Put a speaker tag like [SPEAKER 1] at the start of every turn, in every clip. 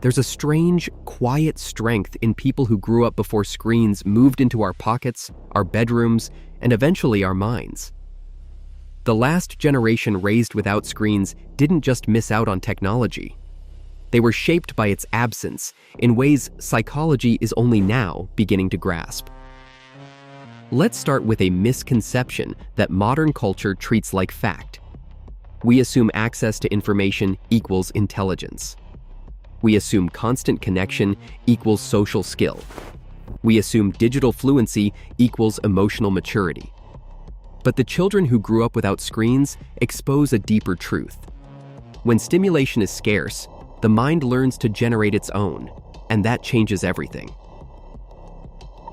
[SPEAKER 1] There's a strange, quiet strength in people who grew up before screens moved into our pockets, our bedrooms, and eventually our minds. The last generation raised without screens didn't just miss out on technology. They were shaped by its absence in ways psychology is only now beginning to grasp. Let's start with a misconception that modern culture treats like fact. We assume access to information equals intelligence. We assume constant connection equals social skill. We assume digital fluency equals emotional maturity. But the children who grew up without screens expose a deeper truth. When stimulation is scarce, the mind learns to generate its own, and that changes everything.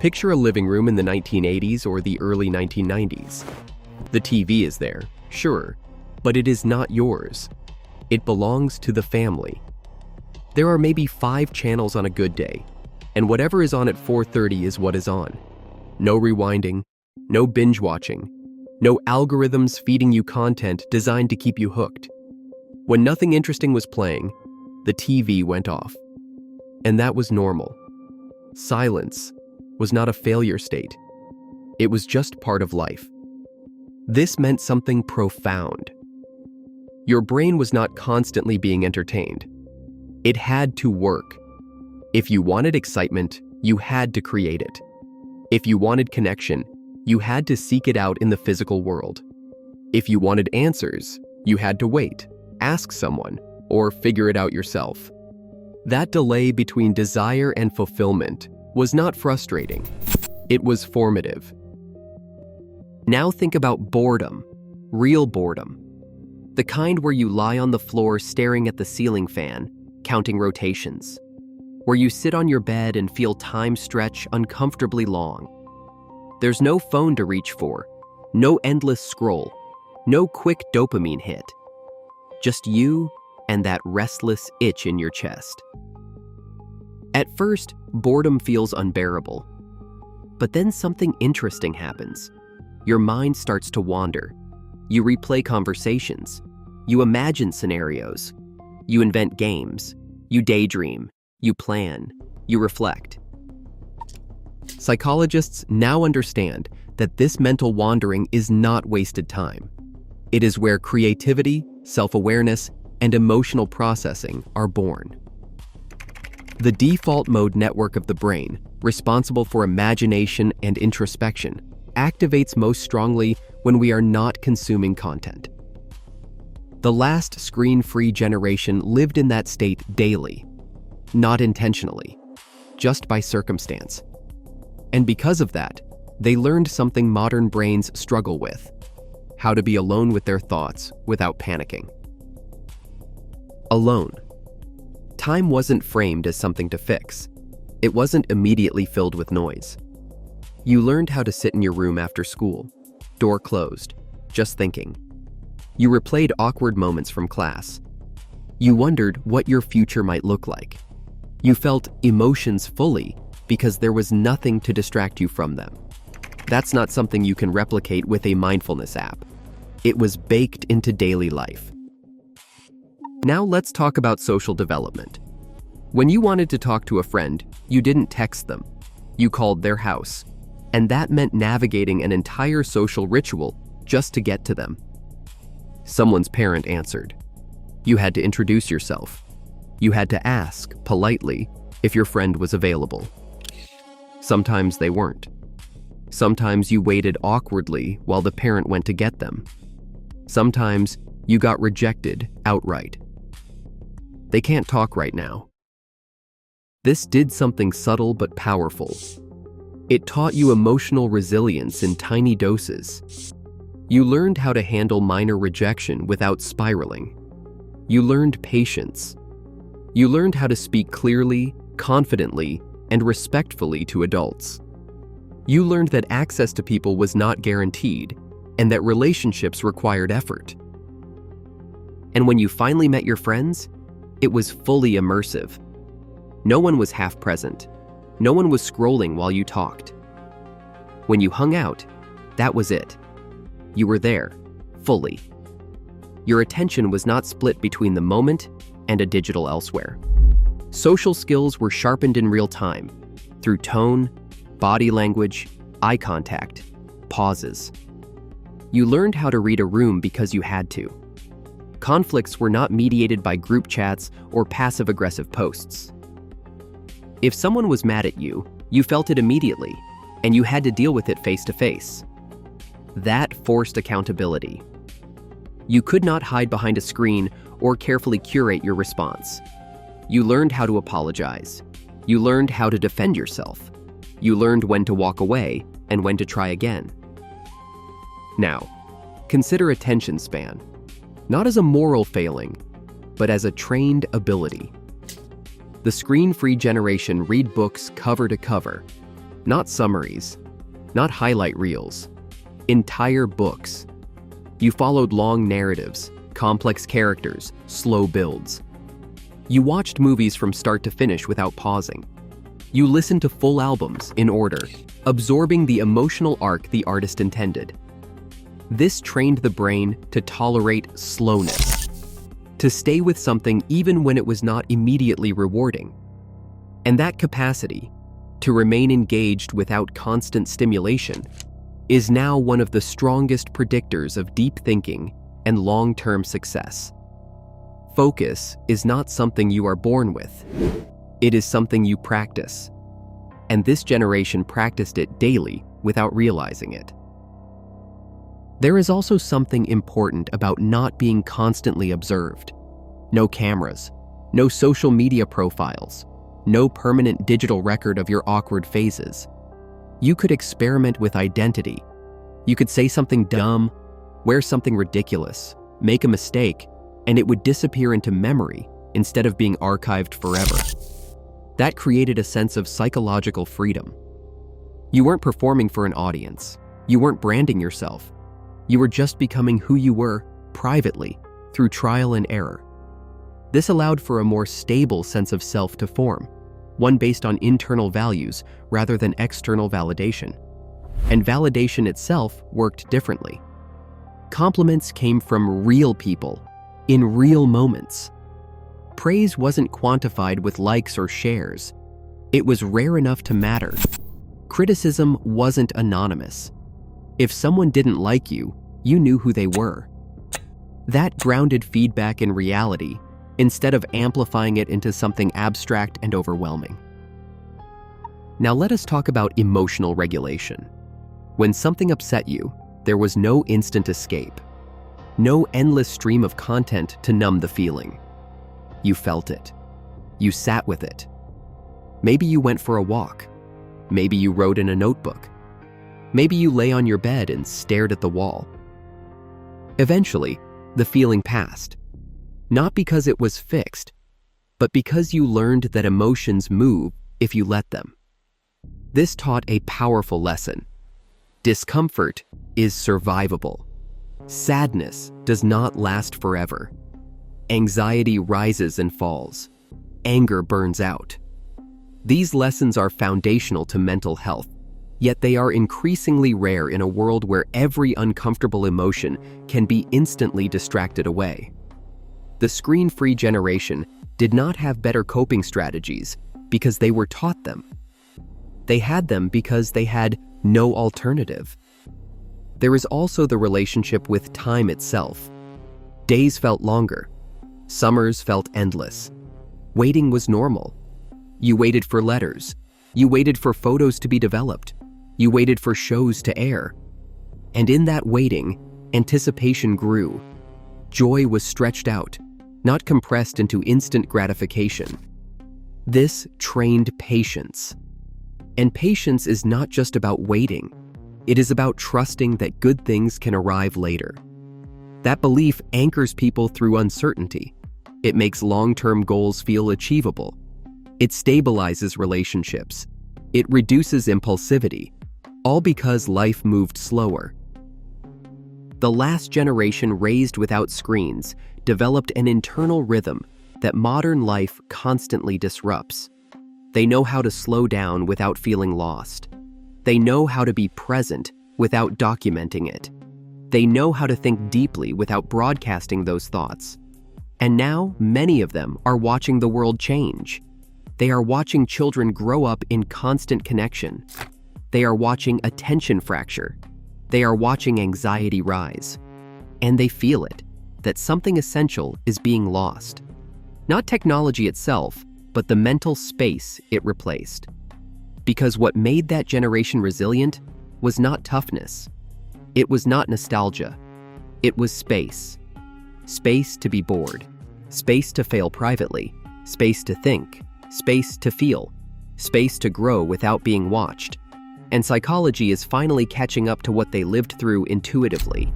[SPEAKER 1] Picture a living room in the 1980s or the early 1990s. The TV is there, sure, but it is not yours. It belongs to the family. There are maybe 5 channels on a good day, and whatever is on at 4:30 is what is on. No rewinding, no binge watching, no algorithms feeding you content designed to keep you hooked. When nothing interesting was playing, the TV went off. And that was normal. Silence was not a failure state. It was just part of life. This meant something profound. Your brain was not constantly being entertained. It had to work. If you wanted excitement, you had to create it. If you wanted connection, you had to seek it out in the physical world. If you wanted answers, you had to wait, ask someone, or figure it out yourself. That delay between desire and fulfillment was not frustrating. It was formative. Now think about boredom, real boredom. The kind where you lie on the floor staring at the ceiling fan, counting rotations. Where you sit on your bed and feel time stretch uncomfortably long. There's no phone to reach for, no endless scroll, no quick dopamine hit. Just you and that restless itch in your chest. At first, boredom feels unbearable. But then something interesting happens. Your mind starts to wander. You replay conversations. You imagine scenarios. You invent games. You daydream. You plan. You reflect. Psychologists now understand that this mental wandering is not wasted time. It is where creativity, self-awareness, and emotional processing are born. The default mode network of the brain, responsible for imagination and introspection, activates most strongly when we are not consuming content. The last screen-free generation lived in that state daily, not intentionally, just by circumstance. And because of that, they learned something modern brains struggle with: how to be alone with their thoughts without panicking. Alone. Time wasn't framed as something to fix. It wasn't immediately filled with noise. You learned how to sit in your room after school, door closed, just thinking. You replayed awkward moments from class. You wondered what your future might look like. You felt emotions fully because there was nothing to distract you from them. That's not something you can replicate with a mindfulness app. It was baked into daily life. Now let's talk about social development. When you wanted to talk to a friend, you didn't text them. You called their house. And that meant navigating an entire social ritual just to get to them. Someone's parent answered. You had to introduce yourself. You had to ask, politely, if your friend was available. Sometimes they weren't. Sometimes you waited awkwardly while the parent went to get them. Sometimes you got rejected outright. They can't talk right now. This did something subtle but powerful. It taught you emotional resilience in tiny doses. You learned how to handle minor rejection without spiraling. You learned patience. You learned how to speak clearly, confidently, and respectfully to adults. You learned that access to people was not guaranteed, and that relationships required effort. And when you finally met your friends, it was fully immersive. No one was half present. No one was scrolling while you talked. When you hung out, that was it. You were there, fully. Your attention was not split between the moment and a digital elsewhere. Social skills were sharpened in real time through tone, body language, eye contact, pauses. You learned how to read a room because you had to. Conflicts were not mediated by group chats or passive-aggressive posts. If someone was mad at you, you felt it immediately, and you had to deal with it face to face. That forced accountability. You could not hide behind a screen or carefully curate your response. You learned how to apologize. You learned how to defend yourself. You learned when to walk away and when to try again. Now, consider attention span, not as a moral failing, but as a trained ability. The screen-free generation read books cover to cover, not summaries, not highlight reels, entire books. You followed long narratives, complex characters, slow builds. You watched movies from start to finish without pausing. You listened to full albums in order, absorbing the emotional arc the artist intended. This trained the brain to tolerate slowness, to stay with something even when it was not immediately rewarding. And that capacity, to remain engaged without constant stimulation, is now one of the strongest predictors of deep thinking and long-term success. Focus is not something you are born with. It is something you practice. And this generation practiced it daily without realizing it. There is also something important about not being constantly observed. No cameras, no social media profiles, no permanent digital record of your awkward phases. You could experiment with identity. You could say something dumb, wear something ridiculous, make a mistake, and it would disappear into memory instead of being archived forever. That created a sense of psychological freedom. You weren't performing for an audience. You weren't branding yourself. You were just becoming who you were privately through trial and error. This allowed for a more stable sense of self to form, one based on internal values rather than external validation. And validation itself worked differently. Compliments came from real people, in real moments. Praise wasn't quantified with likes or shares. It was rare enough to matter. Criticism wasn't anonymous. If someone didn't like you, you knew who they were. That grounded feedback in reality instead of amplifying it into something abstract and overwhelming. Now let us talk about emotional regulation. When something upset you, there was no instant escape. No endless stream of content to numb the feeling. You felt it. You sat with it. Maybe you went for a walk. Maybe you wrote in a notebook. Maybe you lay on your bed and stared at the wall. Eventually, the feeling passed. Not because it was fixed, but because you learned that emotions move if you let them. This taught a powerful lesson. Discomfort is survivable. Sadness does not last forever. Anxiety rises and falls. Anger burns out. These lessons are foundational to mental health, yet they are increasingly rare in a world where every uncomfortable emotion can be instantly distracted away. The screen-free generation did not have better coping strategies because they were taught them. They had them because they had no alternative. There is also the relationship with time itself. Days felt longer. Summers felt endless. Waiting was normal. You waited for letters. You waited for photos to be developed. You waited for shows to air. And in that waiting, anticipation grew. Joy was stretched out, not compressed into instant gratification. This trained patience. And patience is not just about waiting. It is about trusting that good things can arrive later. That belief anchors people through uncertainty. It makes long-term goals feel achievable. It stabilizes relationships. It reduces impulsivity, all because life moved slower. The last generation raised without screens developed an internal rhythm that modern life constantly disrupts. They know how to slow down without feeling lost. They know how to be present without documenting it. They know how to think deeply without broadcasting those thoughts. And now, many of them are watching the world change. They are watching children grow up in constant connection. They are watching attention fracture. They are watching anxiety rise. And they feel it, that something essential is being lost. Not technology itself, but the mental space it replaced. Because what made that generation resilient was not toughness. It was not nostalgia. It was space. Space to be bored. Space to fail privately. Space to think. Space to feel. Space to grow without being watched. And psychology is finally catching up to what they lived through intuitively.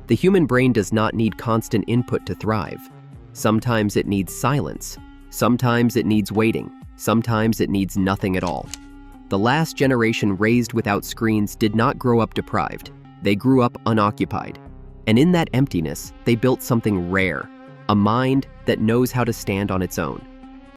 [SPEAKER 1] The human brain does not need constant input to thrive. Sometimes it needs silence. Sometimes it needs waiting. Sometimes it needs nothing at all. The last generation raised without screens did not grow up deprived. They grew up unoccupied. And in that emptiness, they built something rare, a mind that knows how to stand on its own.